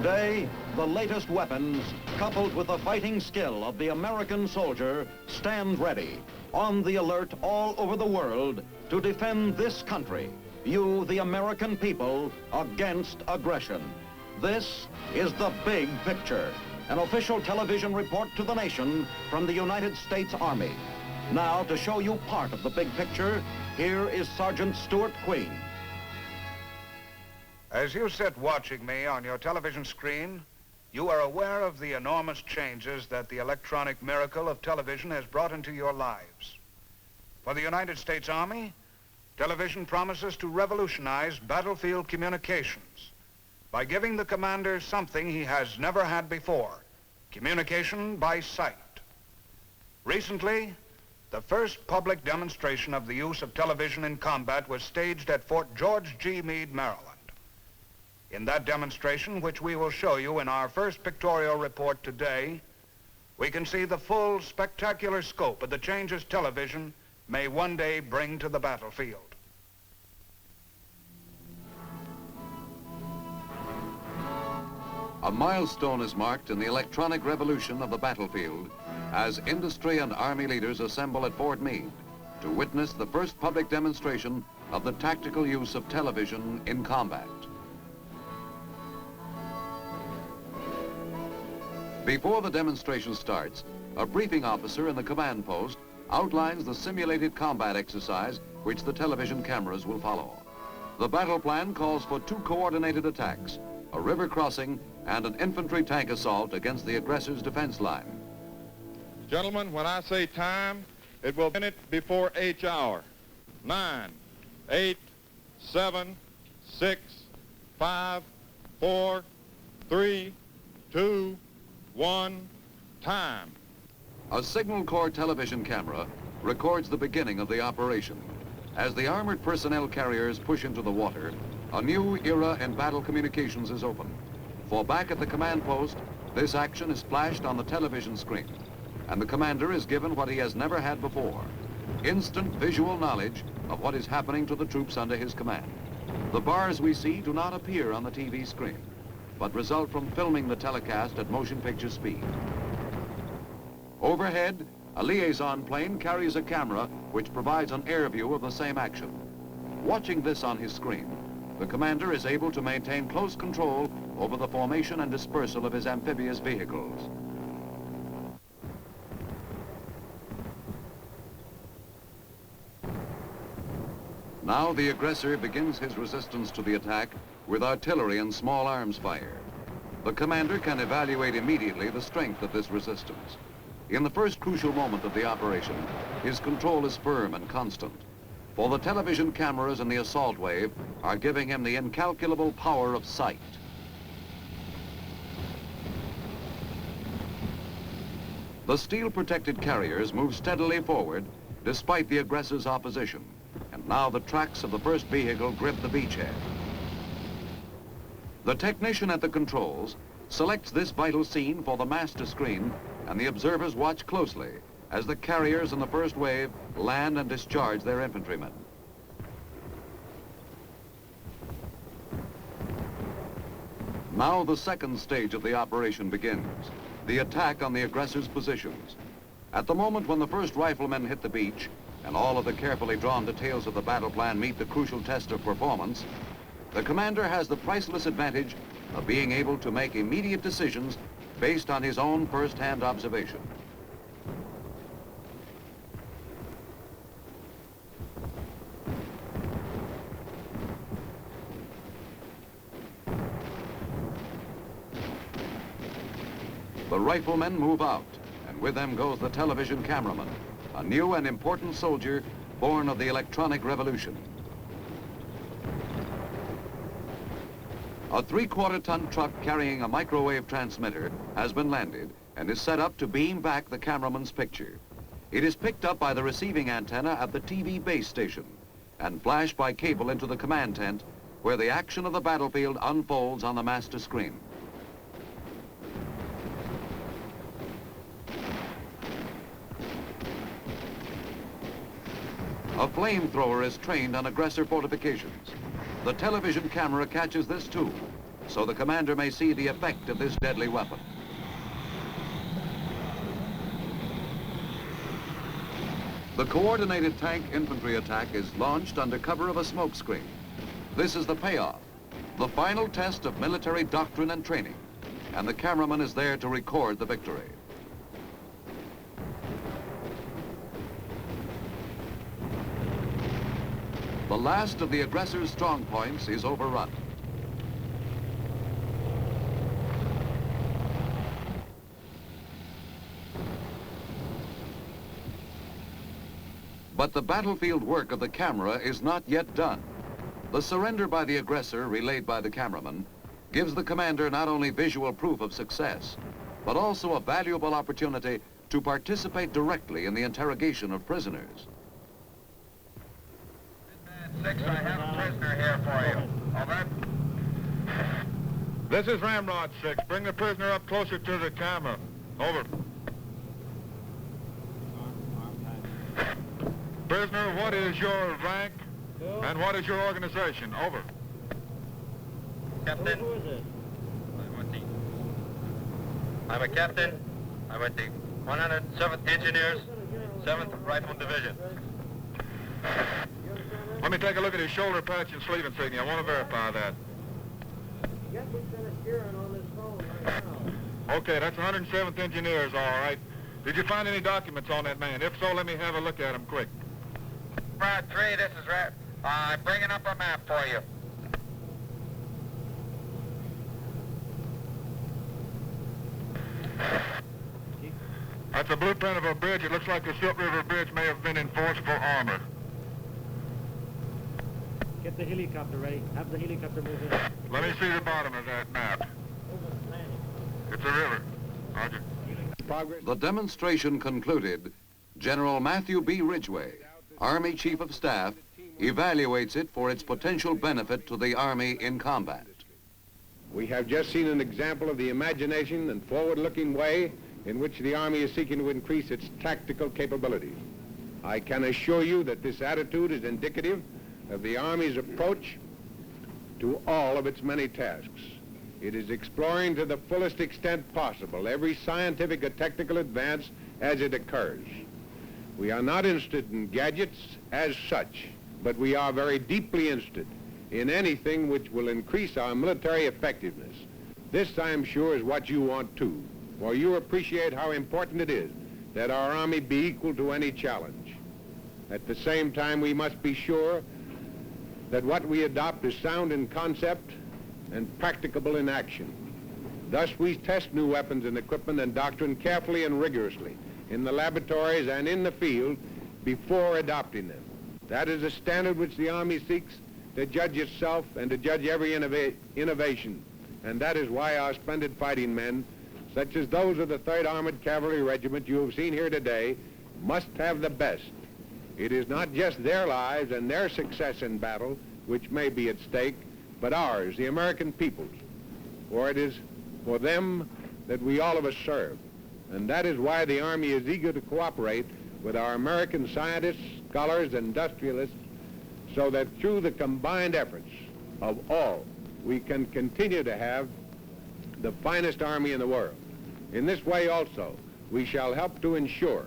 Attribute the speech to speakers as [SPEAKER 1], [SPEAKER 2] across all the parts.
[SPEAKER 1] Today, the latest weapons, coupled with the fighting skill of the American soldier, stand ready, on the alert all over the world to defend this country, you, the American people, against aggression. This is The Big Picture, an official television report to the nation from the United States Army. Now, to show you part of the big picture, here is Sergeant Stuart Queen.
[SPEAKER 2] As you sit watching me on your television screen, you are aware of the enormous changes that the electronic miracle of television has brought into your lives. For the United States Army, television promises to revolutionize battlefield communications by giving the commander something he has never had before, communication by sight. Recently, the first public demonstration of the use of television in combat was staged at Fort George G. Meade, Maryland. In that demonstration, which we will show you in our first pictorial report today, we can see the full, spectacular scope of the changes television may one day bring to the battlefield.
[SPEAKER 3] A milestone is marked in the electronic revolution of the battlefield as industry and Army leaders assemble at Fort Meade to witness the first public demonstration of the tactical use of television in combat. Before the demonstration starts, a briefing officer in the command post outlines the simulated combat exercise which the television cameras will follow. The battle plan calls for 2 coordinated attacks, a river crossing and an infantry tank assault against the aggressor's defense line.
[SPEAKER 4] Gentlemen, when I say time, it will be a minute before H hour. 9, 8, 7, 6, 5, 4, 3, 2, 1, time.
[SPEAKER 3] A Signal Corps television camera records the beginning of the operation. As the armored personnel carriers push into the water, a new era in battle communications is opened. For back at the command post, this action is flashed on the television screen, and the commander is given what he has never had before: instant visual knowledge of what is happening to the troops under his command. The bars we see do not appear on the TV screen, but result from filming the telecast at motion picture speed. Overhead, a liaison plane carries a camera which provides an air view of the same action. Watching this on his screen, the commander is able to maintain close control over the formation and dispersal of his amphibious vehicles. Now the aggressor begins his resistance to the attack with artillery and small arms fire. The commander can evaluate immediately the strength of this resistance. In the first crucial moment of the operation, his control is firm and constant, for the television cameras in the assault wave are giving him the incalculable power of sight. The steel-protected carriers move steadily forward despite the aggressor's opposition, and now the tracks of the first vehicle grip the beachhead. The technician at the controls selects this vital scene for the master screen, and the observers watch closely as the carriers in the first wave land and discharge their infantrymen. Now the second stage of the operation begins, the attack on the aggressor's positions. At the moment when the first riflemen hit the beach, and all of the carefully drawn details of the battle plan meet the crucial test of performance, the commander has the priceless advantage of being able to make immediate decisions based on his own first-hand observation. The riflemen move out, and with them goes the television cameraman, a new and important soldier born of the electronic revolution. A 3/4-ton truck carrying a microwave transmitter has been landed and is set up to beam back the cameraman's picture. It is picked up by the receiving antenna at the TV base station and flashed by cable into the command tent, where the action of the battlefield unfolds on the master screen. A flamethrower is trained on aggressor fortifications. The television camera catches this too so the commander may see the effect of this deadly weapon. The coordinated tank infantry attack is launched under cover of a smoke screen. This is the payoff, the final test of military doctrine and training, and the cameraman is there to record the victory. The last of the aggressor's strong points is overrun. But the battlefield work of the camera is not yet done. The surrender by the aggressor, relayed by the cameraman, gives the commander not only visual proof of success, but also a valuable opportunity to participate directly in the interrogation of prisoners.
[SPEAKER 5] 6, I have a prisoner here for you. Over.
[SPEAKER 4] This is Ramrod 6. Bring the prisoner up closer to the camera. Over. Prisoner, what is your rank and what is your organization? Over.
[SPEAKER 5] Captain.
[SPEAKER 6] Who is it?
[SPEAKER 5] I'm a captain. I'm with the 107th Engineers, 7th Rifle Division.
[SPEAKER 4] Let me take a look at his shoulder patch and sleeve insignia. I want to verify that.
[SPEAKER 6] Get Lieutenant Sheeran on this phone right now.
[SPEAKER 4] Okay, that's 107th Engineers, all right. Did you find any documents on that man? If so, let me have a look at him quick.
[SPEAKER 5] Brad 3, this is Rat. I'm bringing up a map for you.
[SPEAKER 4] That's a blueprint of a bridge. It looks like the Silk River Bridge may have been enforced for armor.
[SPEAKER 6] Get the helicopter ready. Have the helicopter move in.
[SPEAKER 4] Let me see the bottom of that map.
[SPEAKER 6] Over the landing.
[SPEAKER 4] It's a river. Roger.
[SPEAKER 3] The demonstration concluded, General Matthew B. Ridgway, Army Chief of Staff, evaluates it for its potential benefit to the Army in combat.
[SPEAKER 7] We have just seen an example of the imagination and forward-looking way in which the Army is seeking to increase its tactical capabilities. I can assure you that this attitude is indicative of the Army's approach to all of its many tasks. It is exploring to the fullest extent possible every scientific or technical advance as it occurs. We are not interested in gadgets as such, but we are very deeply interested in anything which will increase our military effectiveness. This, I am sure, is what you want too, for you appreciate how important it is that our Army be equal to any challenge. At the same time, we must be sure that what we adopt is sound in concept and practicable in action. Thus, we test new weapons and equipment and doctrine carefully and rigorously in the laboratories and in the field before adopting them. That is a standard which the Army seeks to judge itself and to judge every innovation. And that is why our splendid fighting men, such as those of the 3rd Armored Cavalry Regiment you have seen here today, must have the best. It is not just their lives and their success in battle which may be at stake, but ours, the American people's. For it is for them that we all of us serve. And that is why the Army is eager to cooperate with our American scientists, scholars, industrialists, so that through the combined efforts of all, we can continue to have the finest Army in the world. In this way also, we shall help to ensure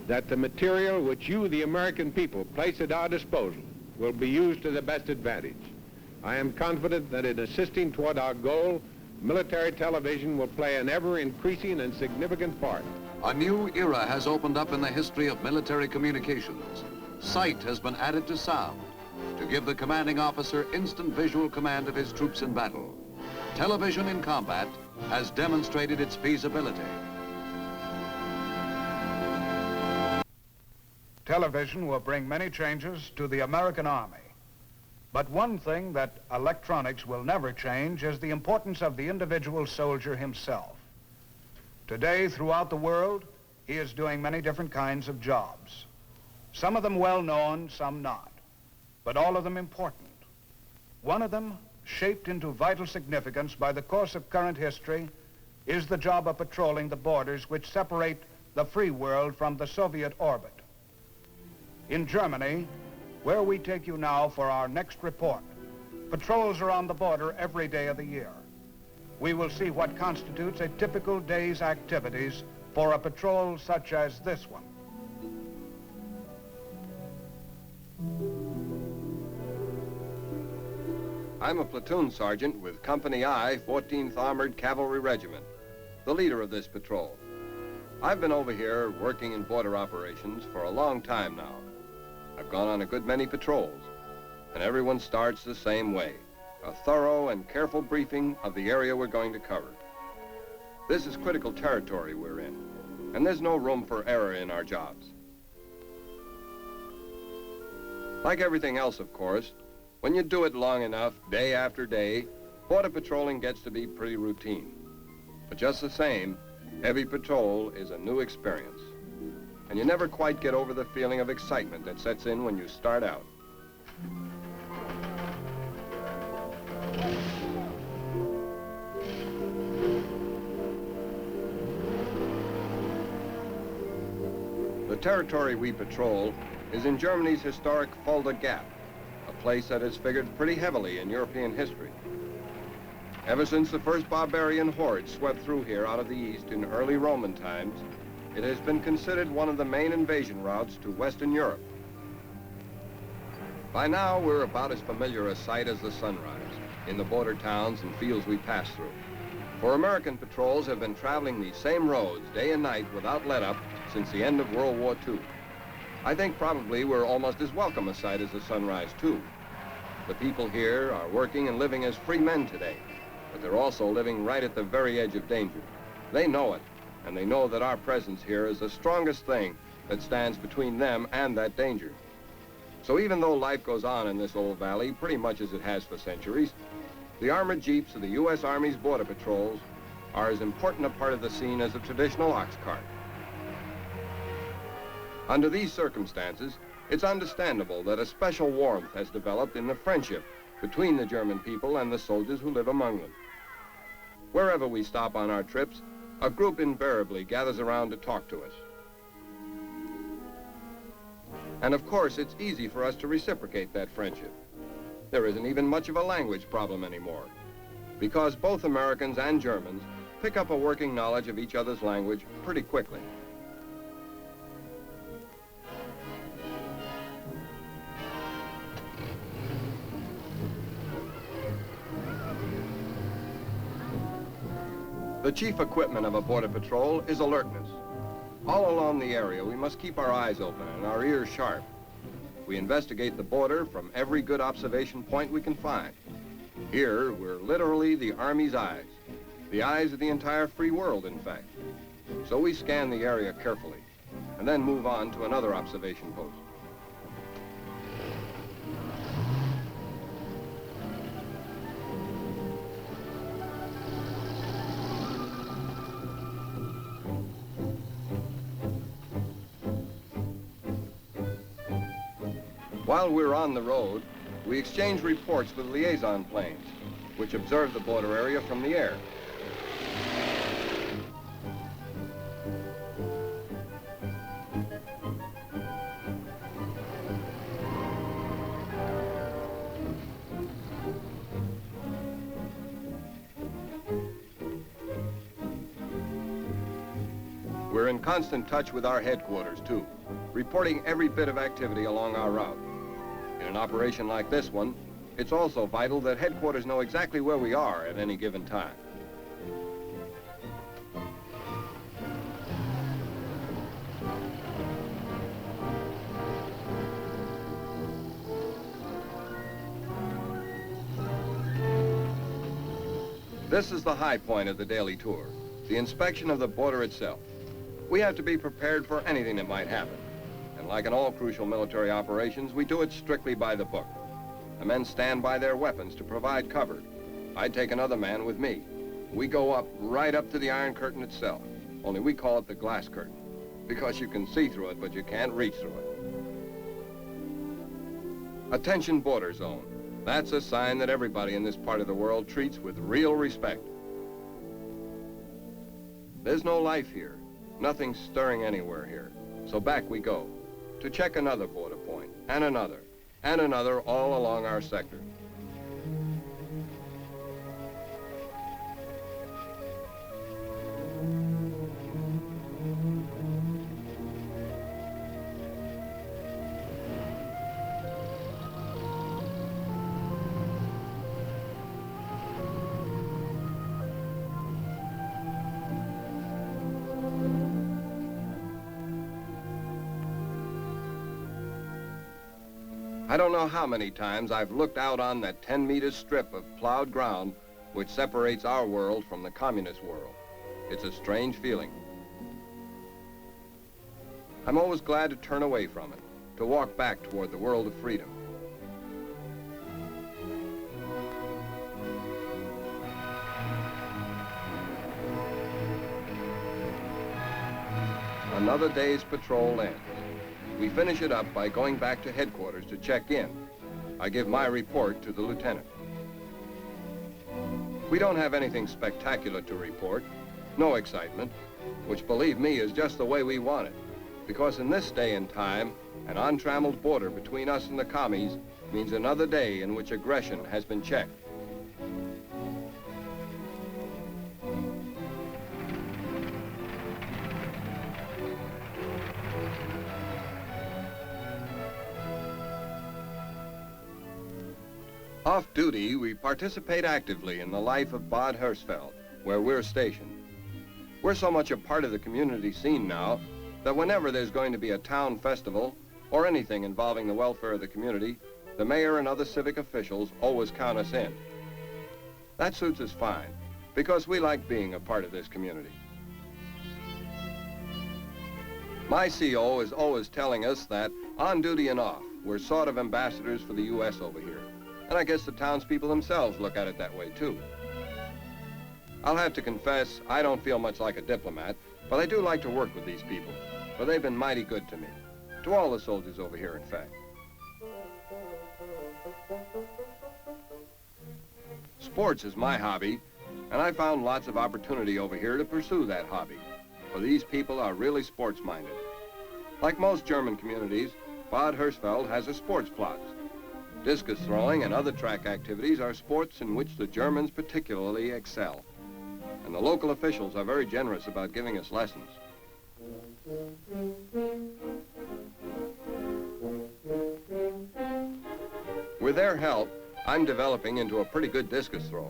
[SPEAKER 7] that the material which you, the American people, place at our disposal will be used to the best advantage. I am confident that in assisting toward our goal, military television will play an ever-increasing and significant part.
[SPEAKER 3] A new era has opened up in the history of military communications. Sight has been added to sound to give the commanding officer instant visual command of his troops in battle. Television in combat has demonstrated its feasibility.
[SPEAKER 2] Television will bring many changes to the American Army. But one thing that electronics will never change is the importance of the individual soldier himself. Today, throughout the world, he is doing many different kinds of jobs. Some of them well known, some not, but all of them important. One of them, shaped into vital significance by the course of current history, is the job of patrolling the borders which separate the free world from the Soviet orbit. In Germany, where we take you now for our next report, Patrols are on the border every day of the year. We will see what constitutes a typical day's activities for a patrol such as this one.
[SPEAKER 8] I'm a platoon sergeant with Company I, 14th Armored Cavalry Regiment, the leader of this patrol. I've been over here working in border operations for a long time now. I've gone on a good many patrols, and everyone starts the same way, a thorough and careful briefing of the area we're going to cover. This is critical territory we're in, and there's no room for error in our jobs. Like everything else, of course, when you do it long enough, day after day, border patrolling gets to be pretty routine. But just the same, every patrol is a new experience. And you never quite get over the feeling of excitement that sets in when you start out. The territory we patrol is in Germany's historic Fulda Gap, a place that has figured pretty heavily in European history. Ever since the first barbarian hordes swept through here out of the east in early Roman times, it has been considered one of the main invasion routes to Western Europe. By now, we're about as familiar a sight as the sunrise in the border towns and fields we pass through. For American patrols have been traveling these same roads day and night without let-up since the end of World War II. I think probably we're almost as welcome a sight as the sunrise, too. The people here are working and living as free men today, but they're also living right at the very edge of danger. They know it, and they know that our presence here is the strongest thing that stands between them and that danger. So even though life goes on in this old valley pretty much as it has for centuries, the armored jeeps of the U.S. Army's border patrols are as important a part of the scene as a traditional ox cart. Under these circumstances, it's understandable that a special warmth has developed in the friendship between the German people and the soldiers who live among them. Wherever we stop on our trips, a group invariably gathers around to talk to us. And of course, it's easy for us to reciprocate that friendship. There isn't even much of a language problem anymore, because both Americans and Germans pick up a working knowledge of each other's language pretty quickly. The chief equipment of a border patrol is alertness. All along the area, we must keep our eyes open and our ears sharp. We investigate the border from every good observation point we can find. Here, we're literally the Army's eyes, the eyes of the entire free world, in fact. So we scan the area carefully and then move on to another observation post. While we're on the road, we exchange reports with liaison planes, which observe the border area from the air. We're in constant touch with our headquarters, too, reporting every bit of activity along our route. In an operation like this one, it's also vital that headquarters know exactly where we are at any given time. This is the high point of the daily tour, the inspection of the border itself. We have to be prepared for anything that might happen. And like in all crucial military operations, we do it strictly by the book. The men stand by their weapons to provide cover. I take another man with me. We go up, right up to the Iron Curtain itself. Only we call it the glass curtain, because you can see through it, but you can't reach through it. Attention border zone. That's a sign that everybody in this part of the world treats with real respect. There's no life here. Nothing stirring anywhere here. So back we go to check another border point, and another all along our sector. I don't know how many times I've looked out on that 10-meter strip of plowed ground which separates our world from the communist world. It's a strange feeling. I'm always glad to turn away from it, to walk back toward the world of freedom. Another day's patrol ends. We finish it up by going back to headquarters to check in. I give my report to the lieutenant. We don't have anything spectacular to report, no excitement, which, believe me, is just the way we want it. Because in this day and time, an untrammeled border between us and the commies means another day in which aggression has been checked. Off duty, we participate actively in the life of Bad Hersfeld, where we're stationed. We're so much a part of the community scene now that whenever there's going to be a town festival or anything involving the welfare of the community, the mayor and other civic officials always count us in. That suits us fine, because we like being a part of this community. My CO is always telling us that on duty and off, we're sort of ambassadors for the U.S. over here. And I guess the townspeople themselves look at it that way, too. I'll have to confess, I don't feel much like a diplomat, but I do like to work with these people, for they've been mighty good to me. To all the soldiers over here, in fact. Sports is my hobby, and I found lots of opportunity over here to pursue that hobby, for these people are really sports-minded. Like most German communities, Bad Hersfeld has a sports plot. Discus throwing and other track activities are sports in which the Germans particularly excel. And the local officials are very generous about giving us lessons. With their help, I'm developing into a pretty good discus thrower.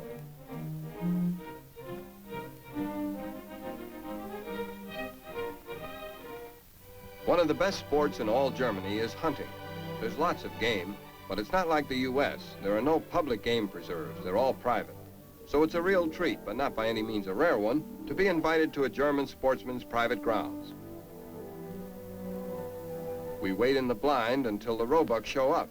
[SPEAKER 8] One of the best sports in all Germany is hunting. There's lots of game, but it's not like the U.S. There are no public game preserves. They're all private. So it's a real treat, but not by any means a rare one, to be invited to a German sportsman's private grounds. We wait in the blind until the roebucks show up.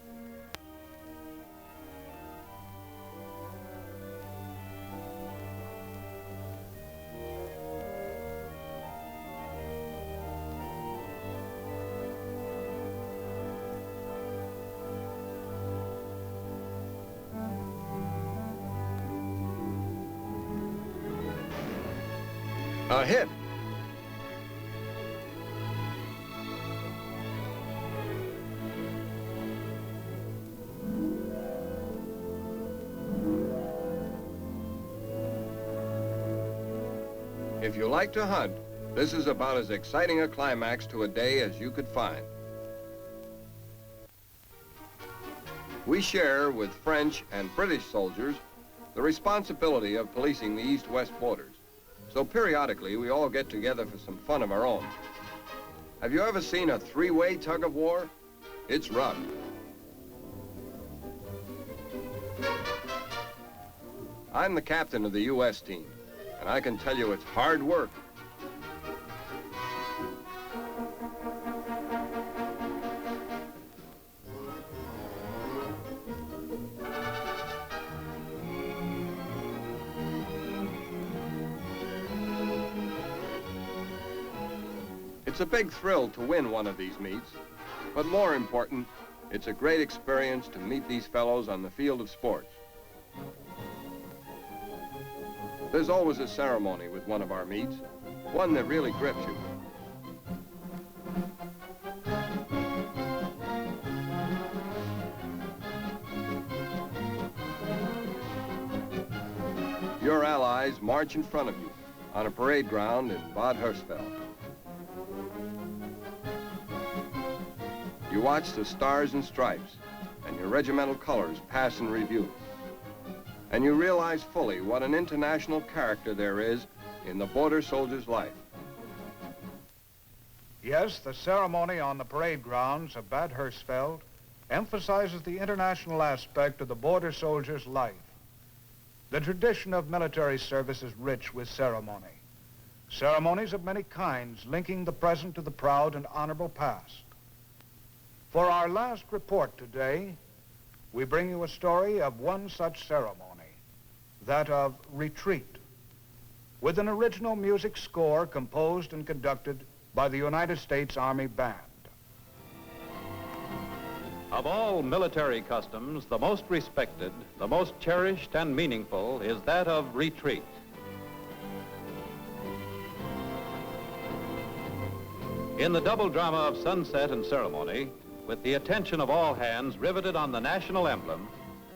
[SPEAKER 8] A hit. If you like to hunt, this is about as exciting a climax to a day as you could find. We share with French and British soldiers the responsibility of policing the east-west borders. So periodically, we all get together for some fun of our own. Have you ever seen a three-way tug of war? It's rough. I'm the captain of the U.S. team, and I can tell you it's hard work. It's a big thrill to win one of these meets, but more important, it's a great experience to meet these fellows on the field of sports. There's always a ceremony with one of our meets, one that really grips you. Your allies march in front of you on a parade ground in Bad Hersfeld. You watch the stars and stripes and your regimental colors pass in review. And you realize fully what an international character there is in the border soldier's life.
[SPEAKER 2] Yes, the ceremony on the parade grounds of Bad Hersfeld emphasizes the international aspect of the border soldier's life. The tradition of military service is rich with ceremony. Ceremonies of many kinds linking the present to the proud and honorable past. For our last report today, we bring you a story of one such ceremony, that of retreat, with an original music score composed and conducted by the United States Army Band.
[SPEAKER 9] Of all military customs, the most respected, the most cherished and meaningful is that of retreat. In the double drama of sunset and ceremony, with the attention of all hands riveted on the national emblem,